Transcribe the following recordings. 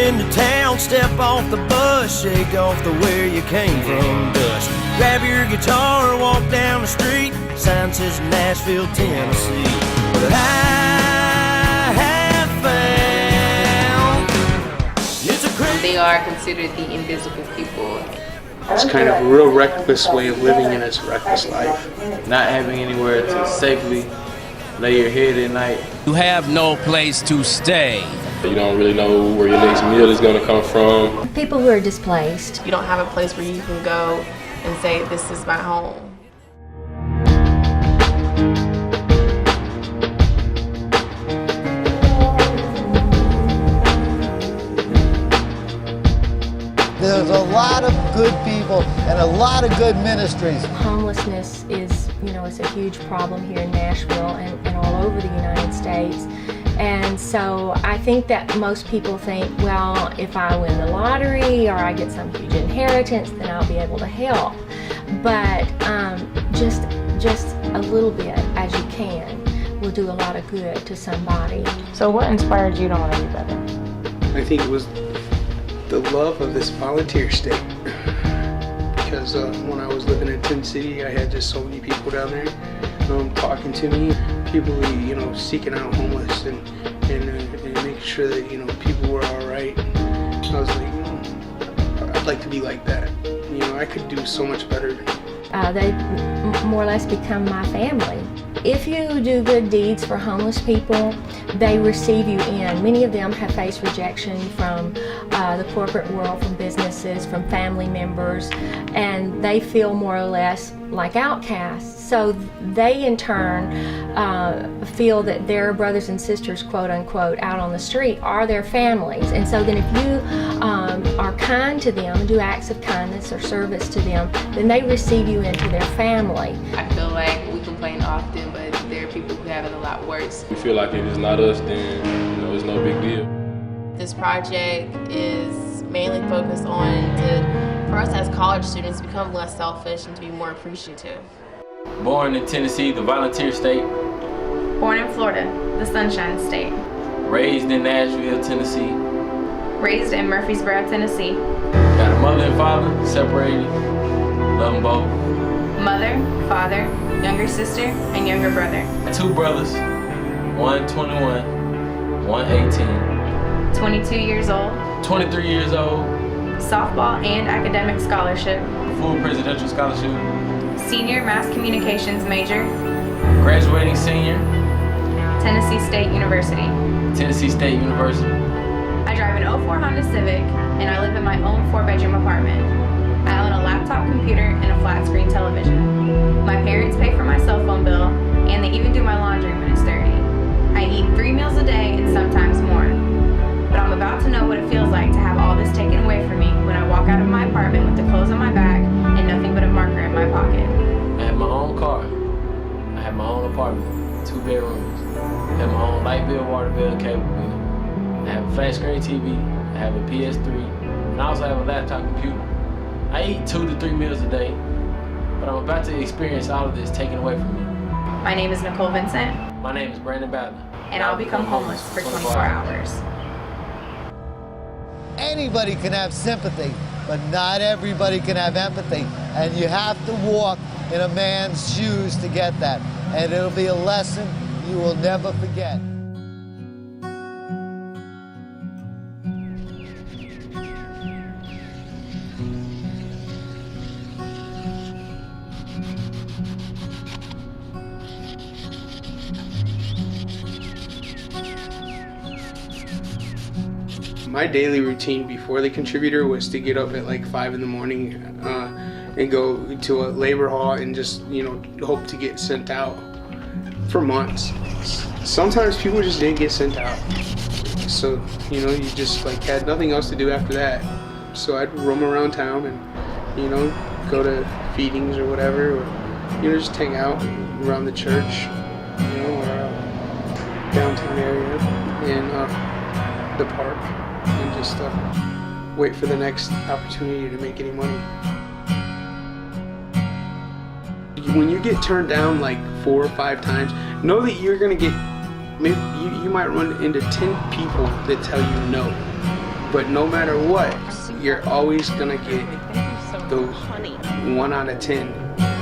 into town, step off the bus, shake off the where you came from dust. Grab your guitar, walk down the street, sign says Nashville, Tennessee. But I have found it's a crazy. They are considered the invisible people. It's kind of a real reckless way of living in this reckless life. Not having anywhere to safely lay your head at night. You have no place to stay. You don't really know where your next meal is going to come from. People who are displaced. You don't have a place where you can go and say, this is my home. There's a lot of good people and a lot of good ministries. Homelessness is, it's a huge problem here in Nashville and all over the United States. And so I think that most people think, well, if I win the lottery or I get some huge inheritance, then I'll be able to help. But just a little bit, as you can, will do a lot of good to somebody. So what inspired you to want to be better? I think it was the love of this volunteer state. Because when I was living in Tennessee, I had just so many people down there talking to me. People, seeking out homeless and making sure that, people were all right. I was like, I'd like to be like that. I could do so much better. They more or less become my family. If you do good deeds for homeless people, they receive you in. Many of them have faced rejection from the corporate world, from businesses, from family members, and they feel more or less like outcasts. So they in turn feel that their brothers and sisters, quote unquote, out on the street are their families. And so then if you are kind to them and do acts of kindness or service to them, then they receive you into their family. I feel like we complain often, but there are people who have it a lot worse. We feel like if it's not us, then it's no big deal. This project is mainly focused on for us as college students to become less selfish and to be more appreciative. Born in Tennessee, the volunteer state. Born in Florida, the Sunshine State. Raised in Nashville, Tennessee. Raised in Murfreesboro, Tennessee. Got a mother and father, separated. Love them both. Mother, father, younger sister, and younger brother. 2 brothers, one 21, one 18. 22 years old. 23 years old. Softball and academic scholarship. Full presidential scholarship. Senior mass communications major. Graduating senior. Tennessee State University. Tennessee State University. I drive an 04 Honda Civic and I live in my own 4-bedroom apartment. I own a laptop computer and a flat screen television. My parents pay for my cell phone bill and they even do my laundry when it's dirty. I eat 3 meals a day and sometimes more. But I'm about to know what it feels like to have all this taken away from me when I walk out of my apartment with the clothes on my back and nothing but a marker in my pocket. I have my own car. I have my own apartment, 2 bedrooms. I have my own light bill, water bill, cable bill. I have a flat screen TV. I have a PS3. And I also have a laptop computer. I eat 2 to 3 meals a day. But I'm about to experience all of this taken away from me. My name is Nicole Vincent. My name is Brandon Bowden. And I'll become homeless for 24 hours. Anybody can have sympathy, but not everybody can have empathy. And you have to walk in a man's shoes to get that. And it'll be a lesson you will never forget. My daily routine before the contributor was to get up at like 5 in the morning and go to a labor hall and just, hope to get sent out for months. Sometimes people just didn't get sent out. So, you just had nothing else to do after that. So I'd roam around town and, go to feedings or whatever, or, just hang out around the church, or downtown area and the park. And just wait for the next opportunity to make any money. When you get turned down like 4 or 5 times, know that you're gonna get, maybe you might run into 10 people that tell you no. But no matter what, you're always gonna get those 1 out of 10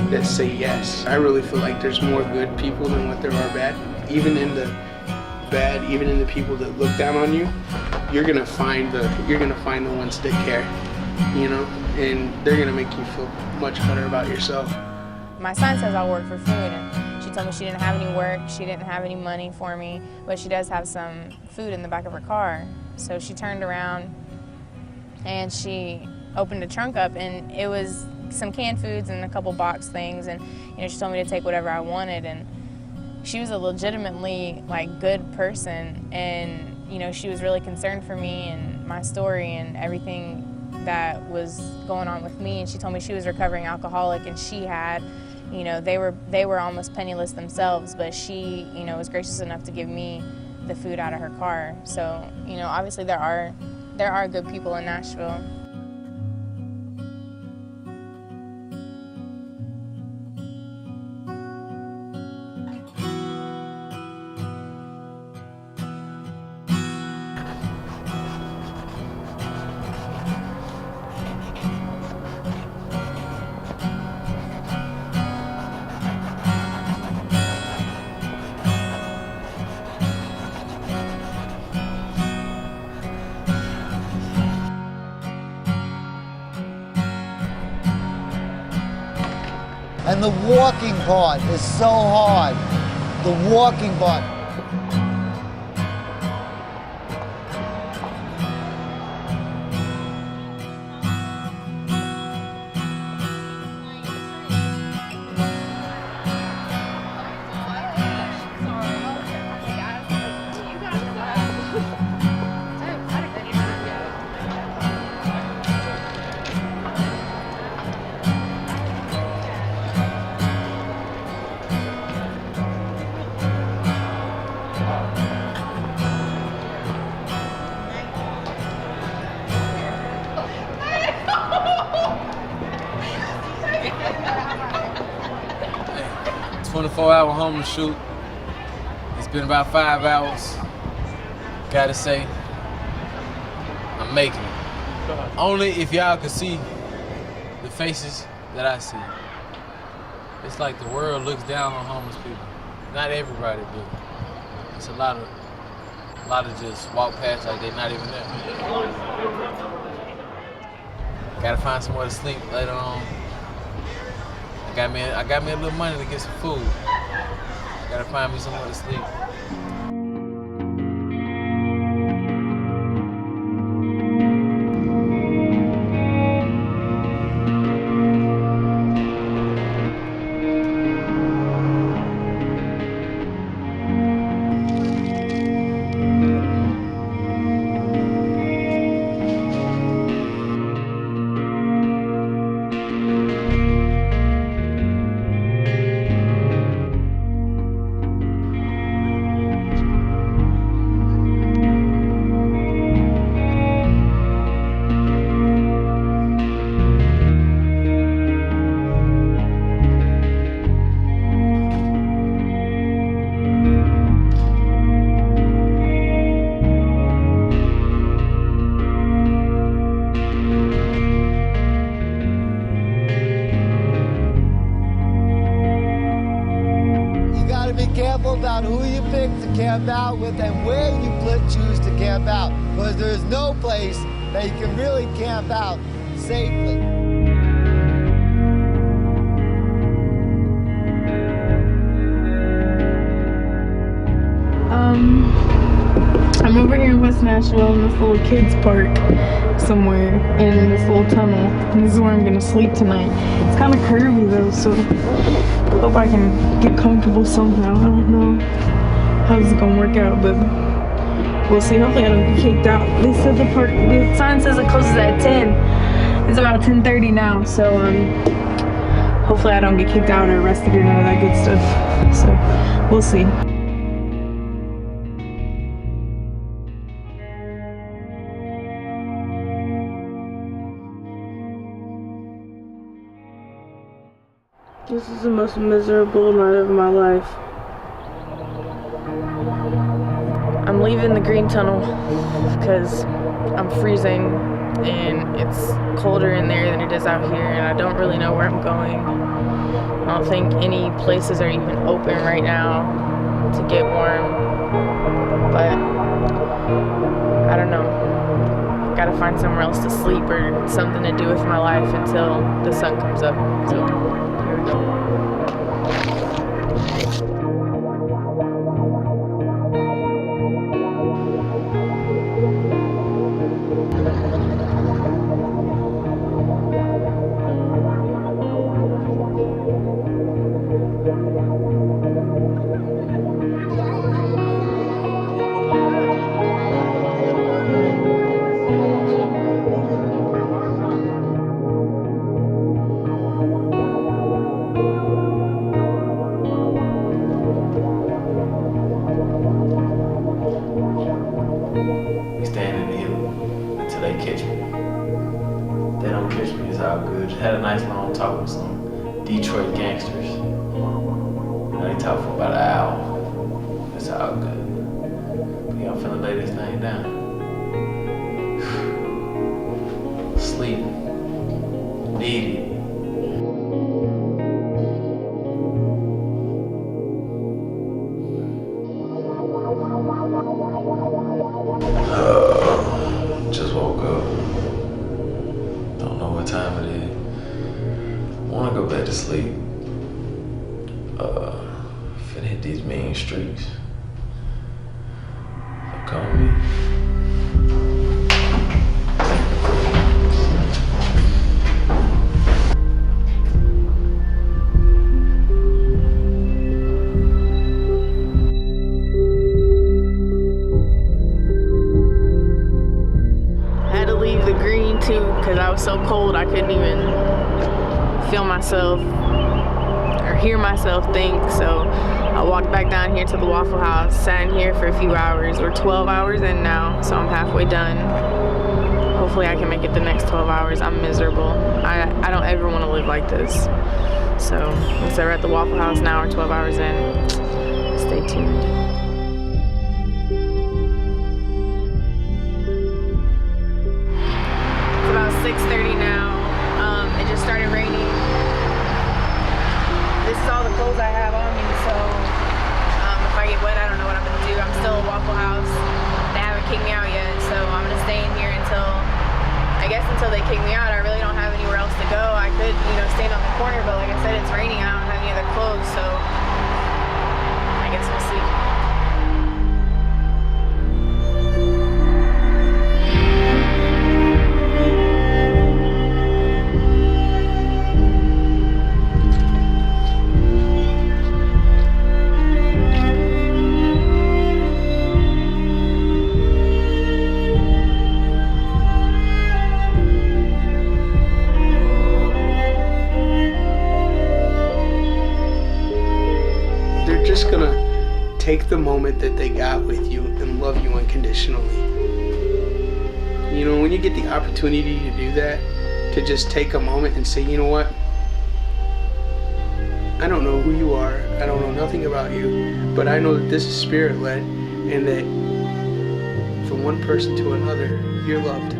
that say yes. I really feel like there's more good people than what there are bad. Even in the bad, even in the people that look down on you, you're gonna find the ones that care, you know, and they're gonna make you feel much better about yourself. My son says I'll work for food, and she told me she didn't have any work, she didn't have any money for me, but she does have some food in the back of her car. So she turned around and she opened a trunk up, and it was some canned foods and a couple box things, and she told me to take whatever I wanted. And she was a legitimately good person, and she was really concerned for me and my story and everything that was going on with me. And she told me she was a recovering alcoholic, and she had, they were almost penniless themselves, but she, was gracious enough to give me the food out of her car. So, obviously there are good people in Nashville. And the walking part is so hard. The walking part. Hey, 24-hour homeless shoot. It's been about 5 hours. Gotta say, I'm making it. Only if y'all could see the faces that I see. It's like the world looks down on homeless people. Not everybody, but it's a lot of just walk past like they're not even there. Gotta find somewhere to sleep later on. I got me a little money to get some food. Gotta find me somewhere to sleep. About who you pick to camp out with and where you choose to camp out, because there's no place that you can really camp out safely. I'm over here in West Nashville in this little kids park somewhere, and in this little tunnel, and this is where I'm gonna sleep tonight. It's kind of curvy though, so I hope I can get comfortable somehow. I don't know how this is gonna work out, but we'll see. Hopefully I don't get kicked out. They said the sign says it closes at 10. It's about 10:30 now, so hopefully I don't get kicked out or arrested or none of that good stuff. So we'll see. This is the most miserable night of my life. I'm leaving the green tunnel because I'm freezing and it's colder in there than it is out here, and I don't really know where I'm going. I don't think any places are even open right now to get warm, but I don't know. Gotta find somewhere else to sleep or something to do with my life until the sun comes up. So here we go. Had a nice long talk with some Detroit gangsters. They talked for about an hour. That's all good. But yeah, I'm finna lay this thing down. Sleep. Need it. Just woke up. Don't know what time it is. Wanna go back to sleep. Finna hit these mean streets. Come with me. I had to leave the green too because I was so cold I couldn't even feel myself or hear myself think, so I walked back down here to the Waffle House, sat in here for a few hours. We're 12 hours in now, so I'm halfway done. Hopefully I can make it the next 12 hours. I'm miserable. I don't ever want to live like this. So, like I said, we're at the Waffle House now, we're 12 hours in. Stay tuned. It's about 6:30 now. It just started raining. This is all the clothes I have on me, so if I get wet, I don't know what I'm gonna do. I'm still at Waffle House. They haven't kicked me out yet, so I'm gonna stay in here until they kick me out. I really don't have anywhere else to go. I could, stand on the corner, but like I said, it's raining. I don't have any other clothes, so I guess we'll see. Just gonna take the moment that they got with you and love you unconditionally. When you get the opportunity to do that, to just take a moment and say, you know what, I don't know who you are, I don't know nothing about you, but I know that this is spirit-led, and that from one person to another, you're loved.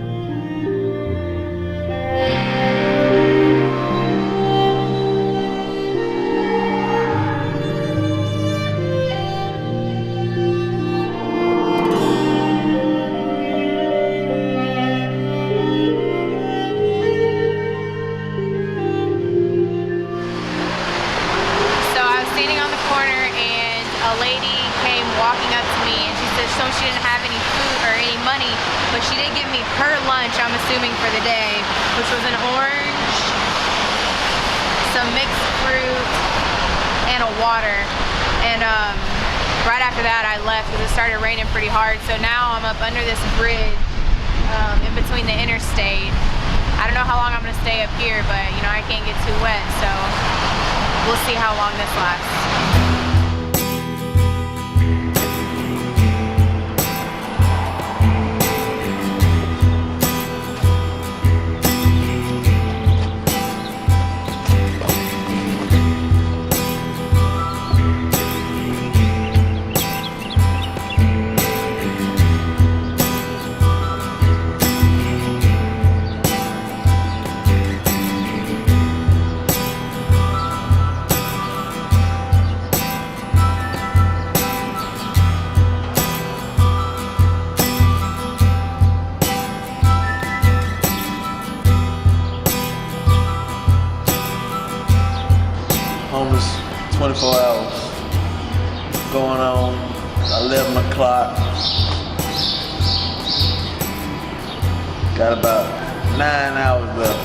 She didn't have any food or any money, but she did give me her lunch, I'm assuming, for the day, which was an orange, some mixed fruit, and a water. And right after that I left because it started raining pretty hard, so now I'm up under this bridge in between the interstate. I don't know how long I'm going to stay up here, but I can't get too wet, so we'll see how long this lasts. going on 11 o'clock. Got about 9 hours left.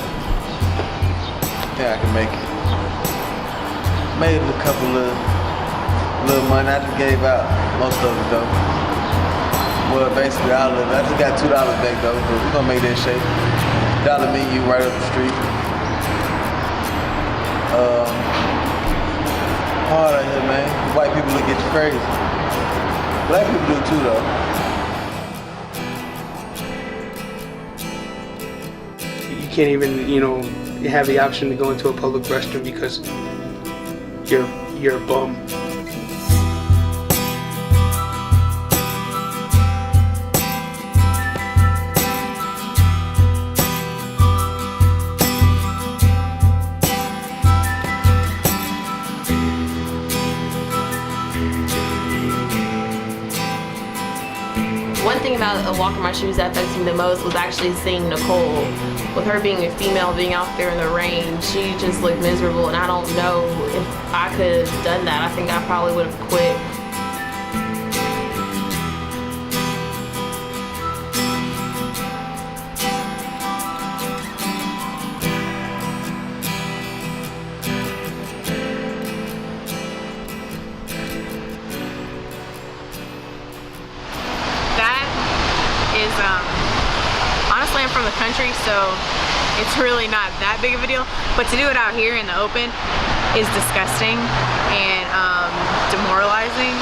I think I can make it. Made a couple of little money. I just gave out most of it though. Well, basically all of it. I just got $2 back though, but we're gonna make that shake. Dollar Menu right up the street. Hard out here, man. White people look at you crazy. Black people do too though. You can't even, you know, have the option to go into a public restroom because you're a bum. One thing about walking my shoes that affected me the most was actually seeing Nicole. With her being a female, being out there in the rain, she just looked miserable, and I don't know if I could have done that. I think I probably would have quit. Honestly, I'm from the country, so it's really not that big of a deal. But to do it out here in the open is disgusting and demoralizing.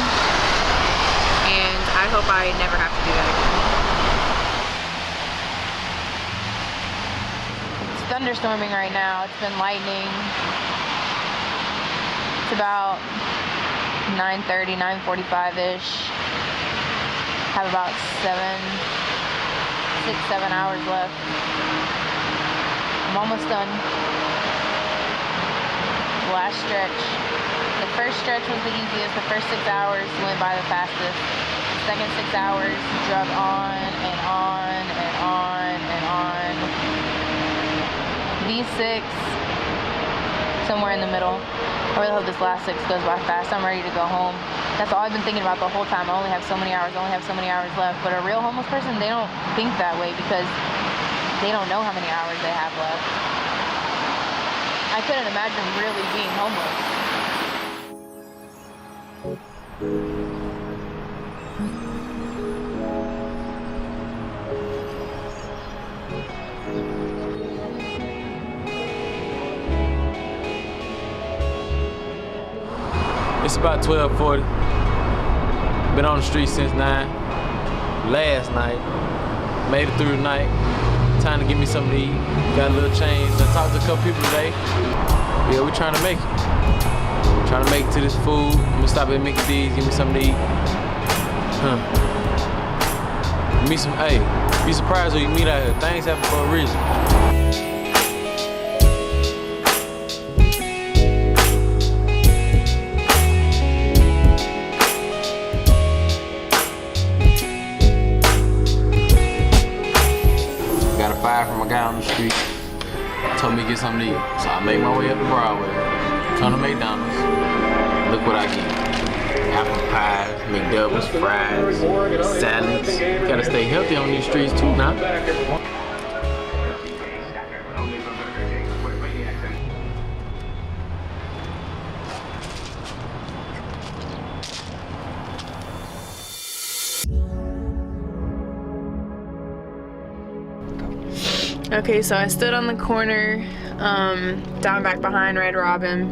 And I hope I never have to do that again. It's thunderstorming right now. It's been lightning. It's about 9:30, 9:45-ish. Have about 6, 7 hours left. I'm almost done. Last stretch. The first stretch was the easiest. The first 6 hours went by the fastest. The second 6 hours drug on and on and on and on. These 6, somewhere in the middle. I really hope this last 6 goes by fast. I'm ready to go home. That's all I've been thinking about the whole time. I only have so many hours, I only have so many hours left. But a real homeless person, they don't think that way because they don't know how many hours they have left. I couldn't imagine really being homeless. It's about 12:40. Been on the street since 9. Last night. Made it through the night. Time to give me something to eat. Got a little change. I talked to a couple people today. Yeah, we're trying to make it. Trying to make it to this food. I'm gonna stop at Mickey D's, give me something to eat. Meet some, hey, be surprised when you meet out here. Things happen for a reason. From a guy on the street, told me to get something to eat. So I made my way up to Broadway, come to McDonald's. Look what I get. Apple pies, McDoubles, fries, salads. Gotta stay healthy on these streets too now. Okay, so I stood on the corner, down back behind Red Robin,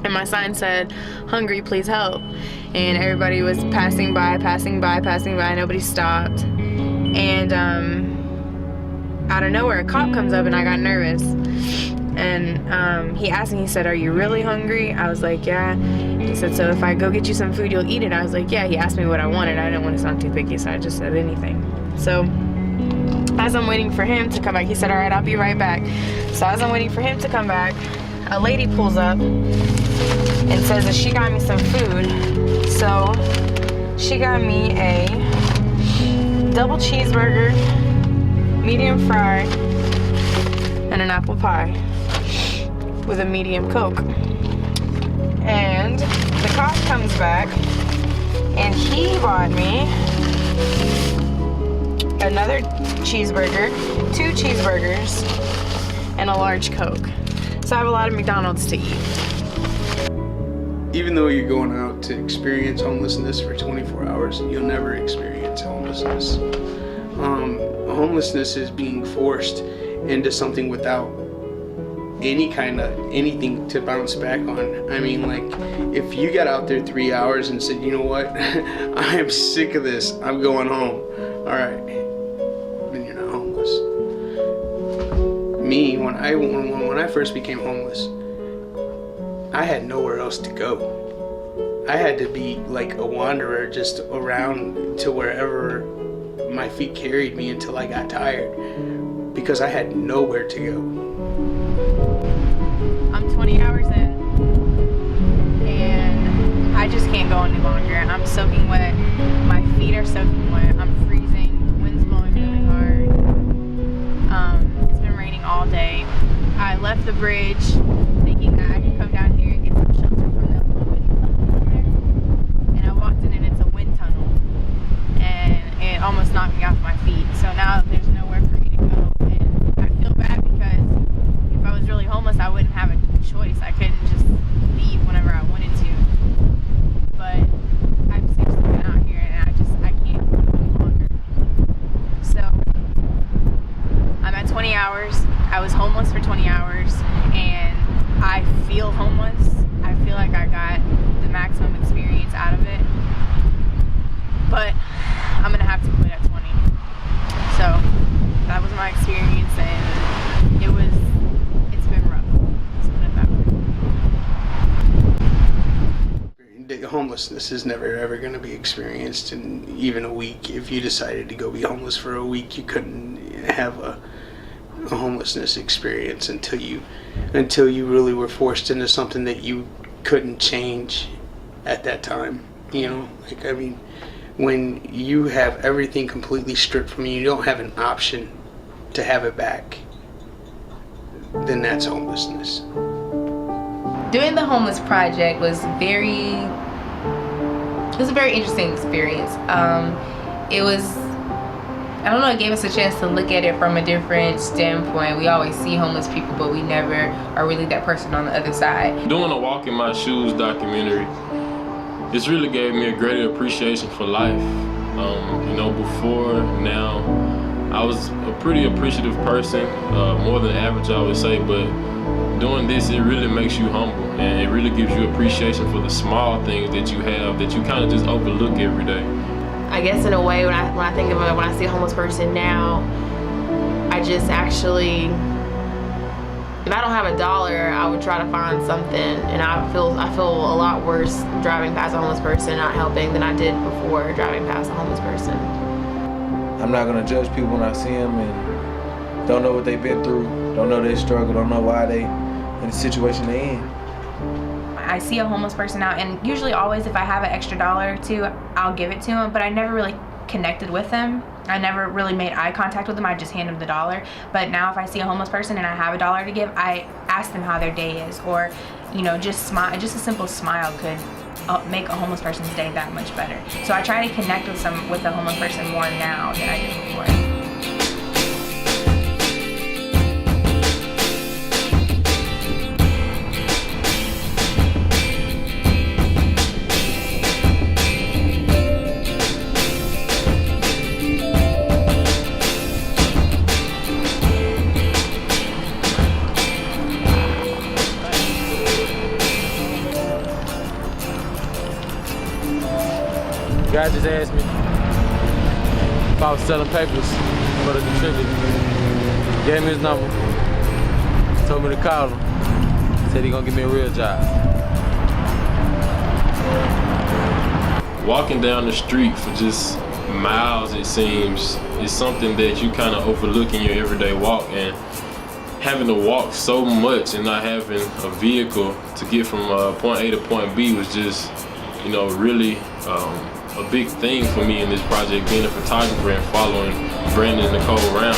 and my sign said, "Hungry, please help." And everybody was passing by, nobody stopped. And out of nowhere, a cop comes up and I got nervous. And he asked me, he said, "Are you really hungry?" I was like, "Yeah." He said, "So if I go get you some food, you'll eat it?" I was like, "Yeah." He asked me what I wanted. I didn't want to sound too picky, so I just said anything. So as I'm waiting for him to come back, he said, "All right, I'll be right back." So as I'm waiting for him to come back, a lady pulls up and says that she got me some food. So she got me a double cheeseburger, medium fry, and an apple pie with a medium Coke. And the cop comes back And he bought me another cheeseburger, 2 cheeseburgers, and a large Coke. So I have a lot of McDonald's to eat. Even though you're going out to experience homelessness for 24 hours, you'll never experience homelessness. Homelessness is being forced into something without anything to bounce back on. I mean, like, if you got out there 3 hours and said, you know what, I am sick of this, I'm going home, all right, then you're not homeless. Me, when I first became homeless, I had nowhere else to go. I had to be like a wanderer, just around to wherever my feet carried me until I got tired, because I had nowhere to go. I'm 20 hours in, and I just can't go any longer. I'm soaking wet. My feet are soaking wet. I'm freezing. The wind's blowing really hard. It's been raining all day. I left the bridge thinking that I could come down here and get some shelter from the wind tunnel there. And I walked in and it's a wind tunnel. And it almost knocked me off my feet. So now there's nowhere for me to go. And I feel bad because if I was really homeless, I wouldn't have a choice. I couldn't just leave whenever I wanted to. But I've seriously been out here and I can't go any longer. So I'm at 20 hours. I was homeless for 20 hours and I feel homeless. I feel like I got the maximum experience out of it. But I'm gonna have to quit at 20. So that was my experience and it's been rough. Let's put it that way. Homelessness is never ever going to be experienced in even a week. If you decided to go be homeless for a week, you couldn't have a homelessness experience until you really were forced into something that you couldn't change at that time. You know, like, I mean, when you have everything completely stripped from you, you don't have an option to have it back, then that's homelessness. Doing the homeless project was a very interesting experience. It gave us a chance to look at it from a different standpoint. We always see homeless people, but we never are really that person on the other side. Doing a Walk in My Shoes documentary, it's really gave me a greater appreciation for life. Before now, I was a pretty appreciative person, more than average I would say, but doing this, it really makes you humble and it really gives you appreciation for the small things that you have that you kind of just overlook every day. I guess in a way, when I think of it, when I see a homeless person now, I just actually, if I don't have $1, I would try to find something, and I feel a lot worse driving past a homeless person not helping than I did before driving past a homeless person. I'm not gonna judge people when I see them and don't know what they've been through, don't know their struggle, don't know why they in the situation they're in. I see a homeless person out, and usually always if I have an extra $1 or $2, I'll give it to them, but I never really connected with them. I never really made eye contact with them. I just hand them the $1. But now if I see a homeless person and I have $1 to give, I ask them how their day is, or just smile. Just a simple smile could make a homeless person's day that much better. So I try to connect with a homeless person more now than I did before. Guy just asked me if I was selling papers for the contributor. Gave me his number, told me to call him. Said he gonna give me a real job. Walking down the street for just miles, it seems, is something that you kind of overlook in your everyday walk, and having to walk so much and not having a vehicle to get from point A to point B was just, really a big thing for me in this project, being a photographer and following Brandon and Nicole around.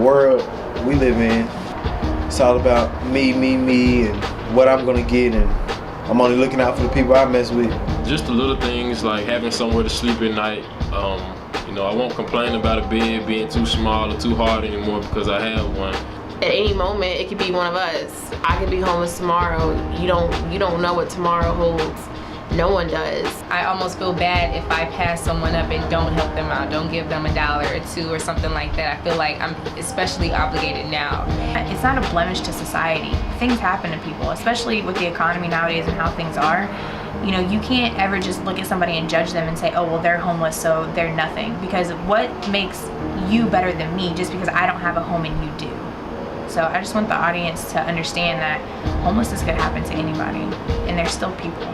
world we live in, it's all about me, and what I'm gonna get, and I'm only looking out for the people I mess with. Just the little things like having somewhere to sleep at night. You know, I won't complain about a bed being too small or too hard anymore because I have one. At any moment, it could be one of us. I could be homeless tomorrow. You don't know what tomorrow holds. No one does. I almost feel bad if I pass someone up and don't help them out, don't give them $1 or $2 or something like that. I feel like I'm especially obligated now. It's not a blemish to society. Things happen to people, especially with the economy nowadays and how things are. You know, you can't ever just look at somebody and judge them and say, oh, well, they're homeless, so they're nothing. Because what makes you better than me just because I don't have a home and you do? So I just want the audience to understand that homelessness could happen to anybody, and they're still people.